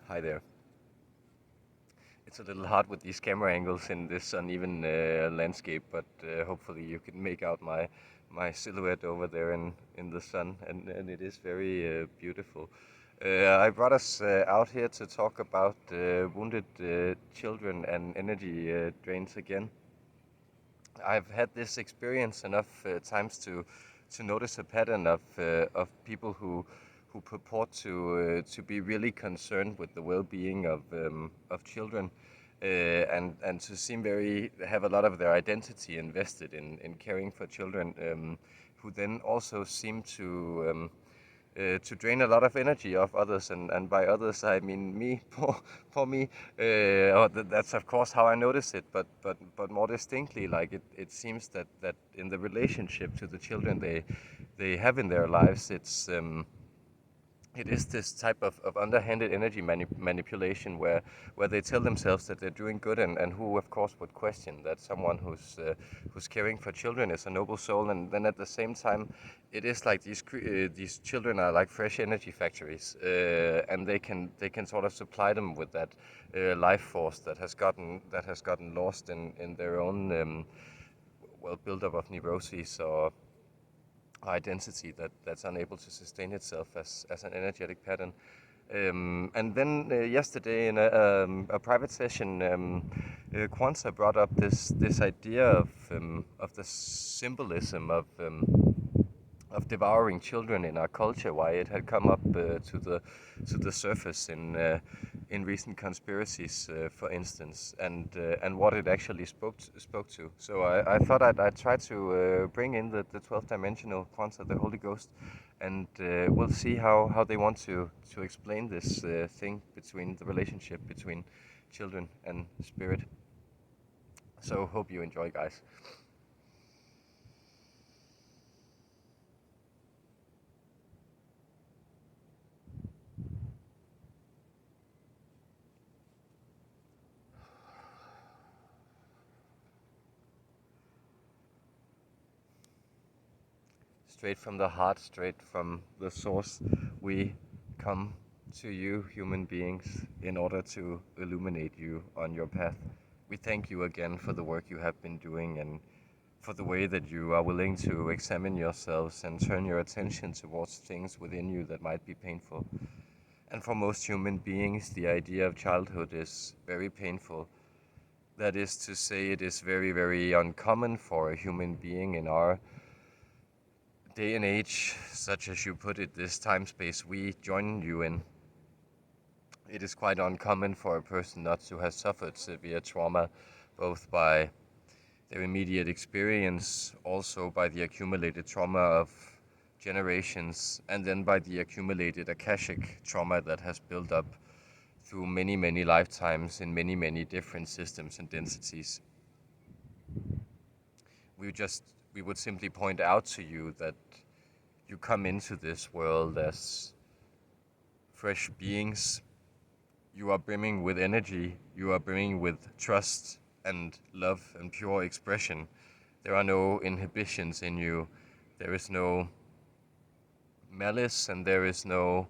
Hi there. It's a little hard with these camera angles in this uneven landscape, but hopefully you can make out my silhouette over there in the sun, and it is very beautiful. I brought us out here to talk about wounded children and energy drains again. I've had this experience enough times to notice a pattern of people who purport to be really concerned with the well-being of children, and to seem very have a lot of their identity invested in caring for children, who then also seem to drain a lot of energy off others, and by others I mean me, for me. That's of course how I notice it, but more distinctly, like it seems that in the relationship to the children they have in their lives, it is this type of underhanded energy manipulation where they tell themselves that they're doing good, and who of course would question that someone who's caring for children is a noble soul, and then at the same time it is like these children are like fresh energy factories, and they can sort of supply them with that life force that has gotten lost in their own buildup of neuroses or identity that's unable to sustain itself as an energetic pattern. And then yesterday in a private session, Quanta brought up this idea of the symbolism of devouring children in our culture, why it had come up to the surface in recent conspiracies, for instance, and what it actually spoke to. So I thought I'd try to bring in the 12th dimensional Quanta, the Holy Ghost, and we'll see how they want to explain this thing between the relationship between children and spirit. So hope you enjoy, guys. Straight from the heart, straight from the source, we come to you, human beings, in order to illuminate you on your path. We thank you again for the work you have been doing, and for the way that you are willing to examine yourselves and turn your attention towards things within you that might be painful. And for most human beings, the idea of childhood is very painful. That is to say, it is very, very uncommon for a human being in our day and age, such as you put it, this time space we join you in. It is quite uncommon for a person not to have suffered severe trauma, both by their immediate experience, also by the accumulated trauma of generations, and then by the accumulated akashic trauma that has built up through many, many lifetimes in many, many different systems and densities. We would simply point out to you that you come into this world as fresh beings. You are brimming with energy, you are brimming with trust and love and pure expression. There are no inhibitions in you. There is no malice, and there is no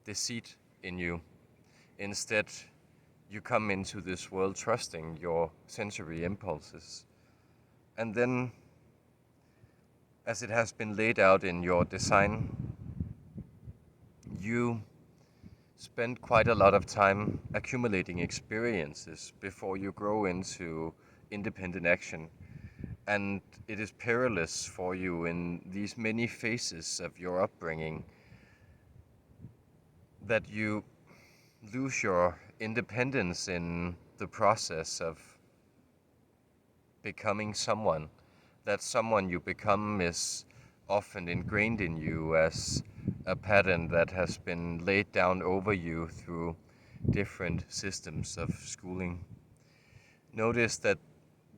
deceit in you. Instead, you come into this world trusting your sensory impulses. And then, as it has been laid out in your design, you spend quite a lot of time accumulating experiences before you grow into independent action. And it is perilous for you in these many phases of your upbringing that you lose your independence in the process of becoming someone. That someone you become is often ingrained in you as a pattern that has been laid down over you through different systems of schooling. Notice that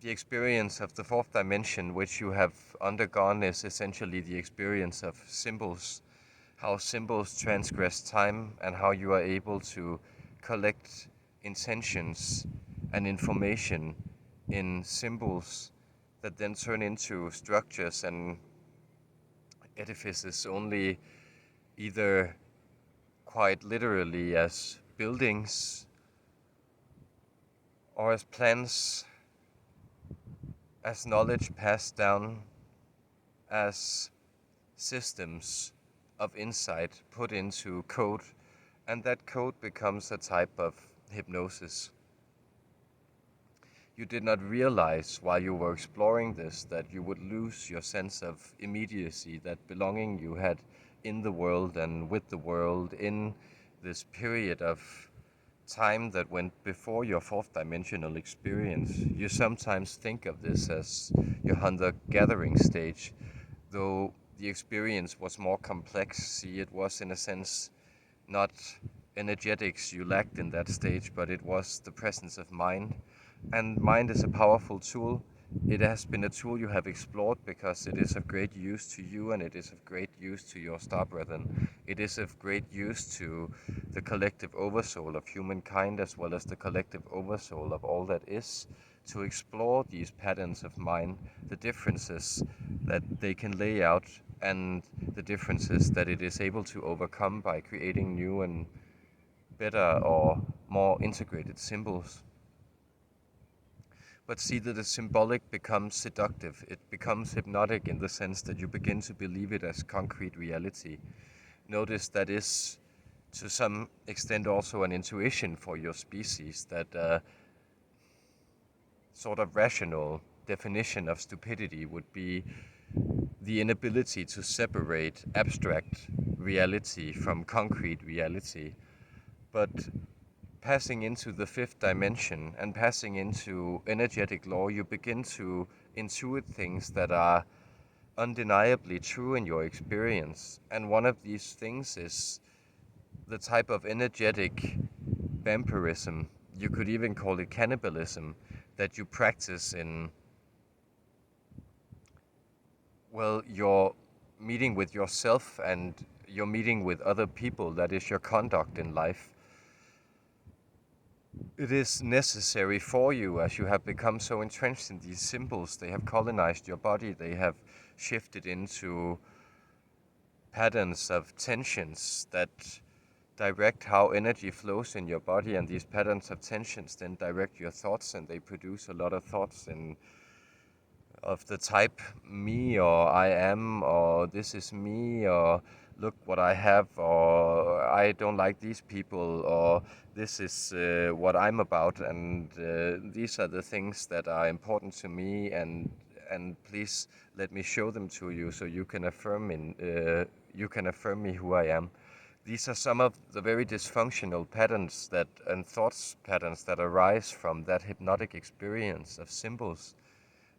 the experience of the fourth dimension which you have undergone is essentially the experience of symbols, how symbols transgress time, and how you are able to collect intentions and information in symbols that then turn into structures and edifices only either quite literally as buildings or as plans, as knowledge passed down, as systems of insight put into code, and that code becomes a type of hypnosis. You did not realize while you were exploring this that you would lose your sense of immediacy, that belonging you had in the world and with the world in this period of time that went before your fourth dimensional experience. You sometimes think of this as your hunter-gathering stage, though the experience was more complex. See, it was in a sense not energetics you lacked in that stage, but it was the presence of mind. And mind is a powerful tool. It has been a tool you have explored because it is of great use to you and it is of great use to your star brethren. It is of great use to the collective oversoul of humankind as well as the collective oversoul of all that is, to explore these patterns of mind, the differences that they can lay out and the differences that it is able to overcome by creating new and better or more integrated symbols. But see that the symbolic becomes seductive. It becomes hypnotic in the sense that you begin to believe it as concrete reality. Notice that is to some extent also an intuition for your species, that sort of rational definition of stupidity would be the inability to separate abstract reality from concrete reality. But passing into the fifth dimension and passing into energetic law, you begin to intuit things that are undeniably true in your experience. And one of these things is the type of energetic vampirism, you could even call it cannibalism, that you practice in, well, your meeting with yourself and your meeting with other people, that is your conduct in life. It is necessary for you as you have become so entrenched in these symbols. They have colonized your body, they have shifted into patterns of tensions that direct how energy flows in your body, and these patterns of tensions then direct your thoughts, and they produce a lot of thoughts of the type me or I am or this is me or look what I have or I don't like these people or this is what I'm about, and these are the things that are important to me, and please let me show them to you so you can affirm me who I am. These are some of the very dysfunctional patterns that and thoughts patterns that arise from that hypnotic experience of symbols.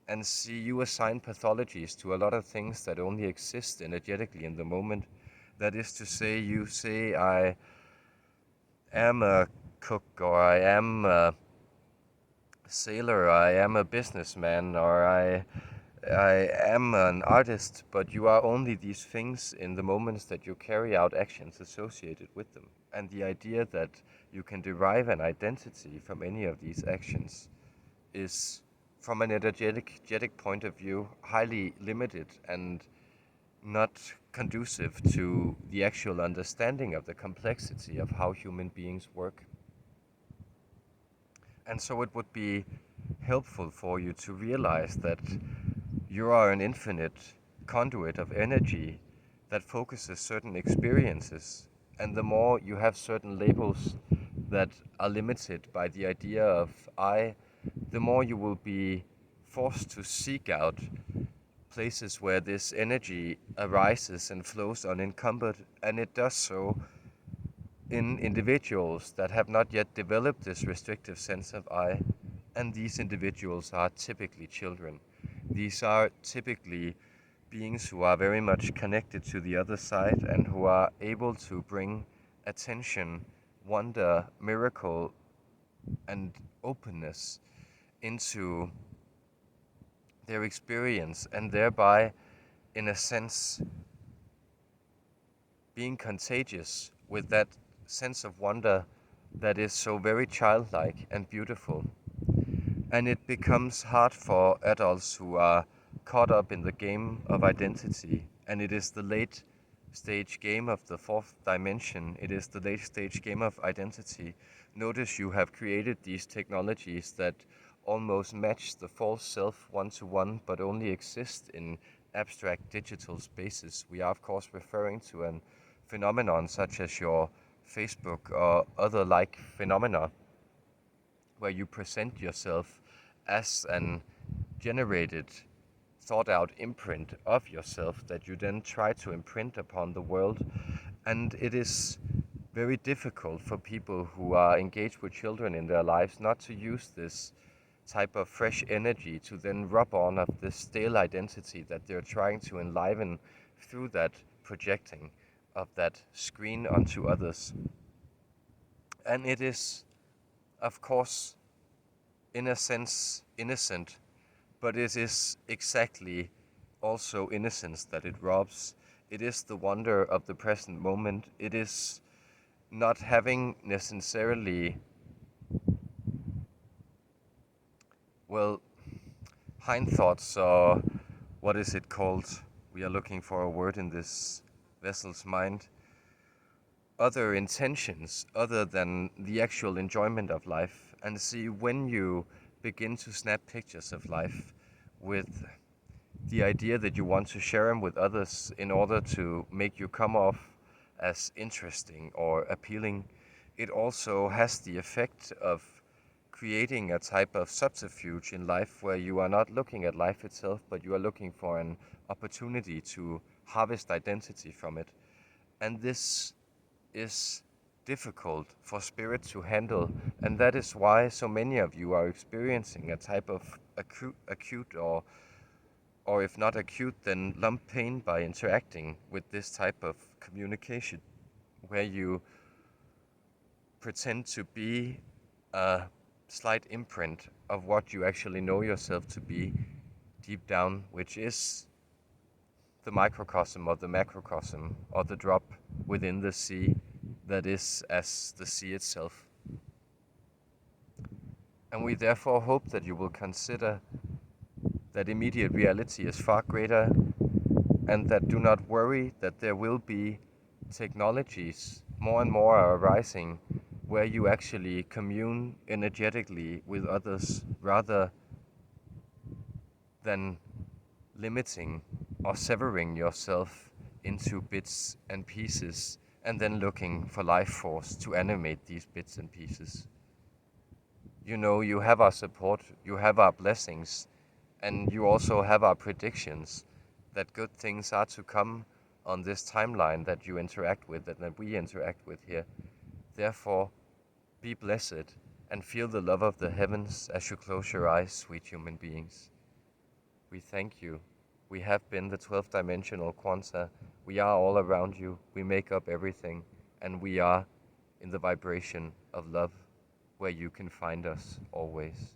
And see, you assign pathologies to a lot of things that only exist energetically in the moment. That is to say, you say, I am a cook, or I am a sailor, I am a businessman, or I am an artist, but you are only these things in the moments that you carry out actions associated with them. And the idea that you can derive an identity from any of these actions is, from an energetic point of view, highly limited and not conducive to the actual understanding of the complexity of how human beings work. And so it would be helpful for you to realize that you are an infinite conduit of energy that focuses certain experiences. And the more you have certain labels that are limited by the idea of I, the more you will be forced to seek out places where this energy arises and flows unencumbered, and it does so in individuals that have not yet developed this restrictive sense of I, and these individuals are typically children. These are typically beings who are very much connected to the other side and who are able to bring attention, wonder, miracle, and openness into their experience, and thereby, in a sense, being contagious with that sense of wonder that is so very childlike and beautiful. And it becomes hard for adults who are caught up in the game of identity, and it is the late stage game of the fourth dimension. It is the late stage game of identity. Notice you have created these technologies that almost match the false self one-to-one, but only exist in abstract digital spaces. We are, of course, referring to an phenomenon such as your Facebook or other like phenomena, where you present yourself as an generated, thought out imprint of yourself that you then try to imprint upon the world. And it is very difficult for people who are engaged with children in their lives not to use this type of fresh energy to then rub on of this stale identity that they're trying to enliven through that projecting of that screen onto others. And it is, of course, in a sense, innocent, but it is exactly also innocence that it robs. It is the wonder of the present moment. It is not having necessarily, well, hind thoughts, or what is it called? We are looking for a word in this vessel's mind. Other intentions other than the actual enjoyment of life. And see, when you begin to snap pictures of life with the idea that you want to share them with others in order to make you come off as interesting or appealing, it also has the effect of creating a type of subterfuge in life where you are not looking at life itself, but you are looking for an opportunity to harvest identity from it. And this is difficult for spirit to handle, and that is why so many of you are experiencing a type of acute or if not acute, then lump pain by interacting with this type of communication, where you pretend to be a slight imprint of what you actually know yourself to be deep down, which is the microcosm or the macrocosm or the drop within the sea that is as the sea itself. And we therefore hope that you will consider that immediate reality is far greater, and that do not worry that there will be technologies more and more are arising where you actually commune energetically with others rather than limiting or severing yourself into bits and pieces and then looking for life force to animate these bits and pieces. You know, you have our support, you have our blessings, and you also have our predictions that good things are to come on this timeline that you interact with and that we interact with here. Therefore, be blessed and feel the love of the heavens as you close your eyes, sweet human beings. We thank you. We have been the 12th dimensional Quanta. We are all around you. We make up everything. And we are in the vibration of love, where you can find us always.